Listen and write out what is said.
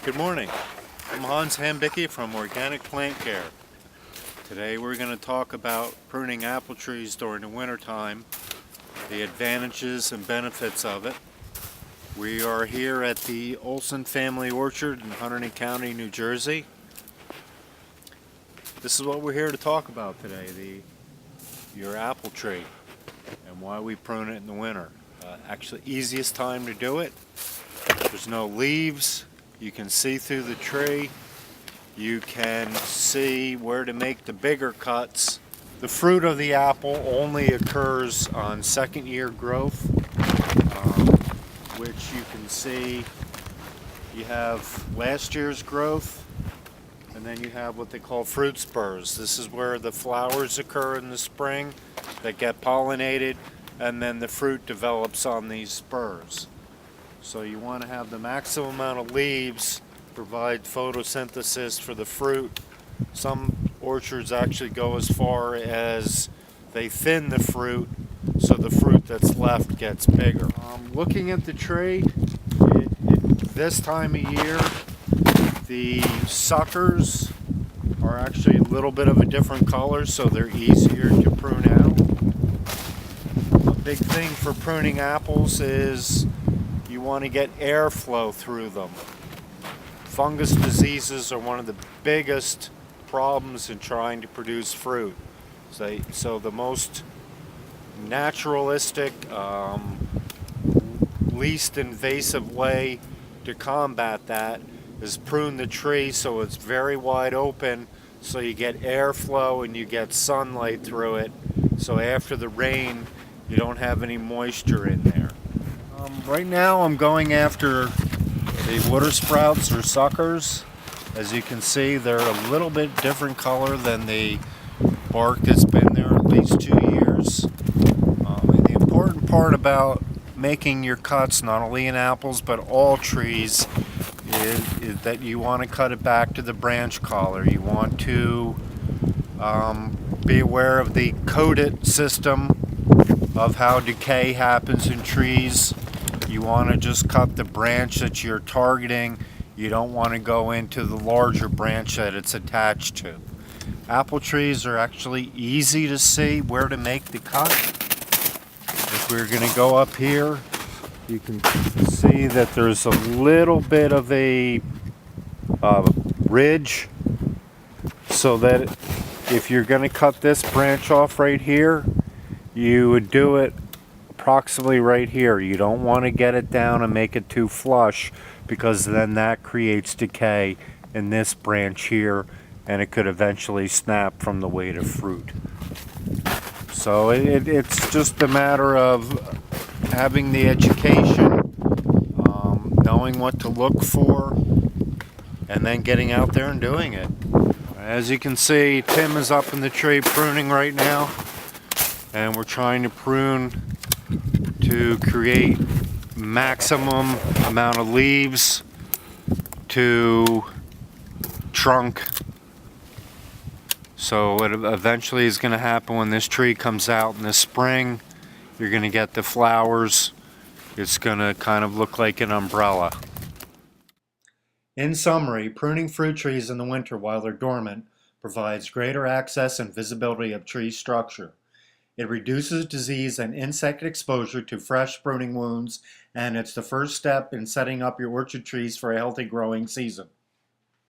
Good morning. I'm Hans Hambicki from Organic Plant Care. Today we're going to talk about pruning apple trees during the winter time, the advantages and benefits of it. We are here at the Olson Family Orchard in Hunterdon County, New Jersey. This is what we're here to talk about today, your apple tree and why we prune it in the winter. Actually, easiest time to do it. There's no leaves. You can see through the tree. You can see where to make the bigger cuts. The fruit of the apple only occurs on second year growth, which you can see you have last year's growth, and then you have what they call fruit spurs. This is where the flowers occur in the spring that get pollinated, and then the fruit develops on these spurs. So you want to have the maximum amount of leaves, provide photosynthesis for the fruit. Some orchards actually go as far as they thin the fruit so the fruit that's left gets bigger. Looking at the tree, this time of year, the suckers are actually a little bit of a different color, so they're easier to prune out. A big thing for pruning apples is you want to get airflow through them. Fungus diseases are one of the biggest problems in trying to produce fruit. So the most naturalistic, least invasive way to combat that is prune the tree so it's very wide open, so you get airflow and you get sunlight through it, so after the rain you don't have any moisture in there. Right now I'm going after the water sprouts or suckers. As you can see, they're a little bit different color than the bark that's been there at least 2 years. And the important part about making your cuts, not only in apples but all trees, is that you want to cut it back to the branch collar. You want to be aware of the coated system of how decay happens in trees. You want to just cut the branch that you're targeting. You don't want to go into the larger branch that it's attached to. Apple trees are actually easy to see where to make the cut. If we're going to go up here, you can see that there's a little bit of a ridge, so that if you're going to cut this branch off right here, you would do it approximately right here. You don't want to get it down and make it too flush, because then that creates decay in this branch here, and it could eventually snap from the weight of fruit. So it's just a matter of having the education, knowing what to look for, and then getting out there and doing it. As you can see, Tim is up in the tree pruning right now, and we're trying to prune to create maximum amount of leaves to trunk. So what eventually is going to happen when this tree comes out in the spring, you're going to get the flowers. It's going to kind of look like an umbrella. In summary, pruning fruit trees in the winter while they're dormant provides greater access and visibility of tree structure. It reduces disease and insect exposure to fresh pruning wounds, and it's the first step in setting up your orchard trees for a healthy growing season.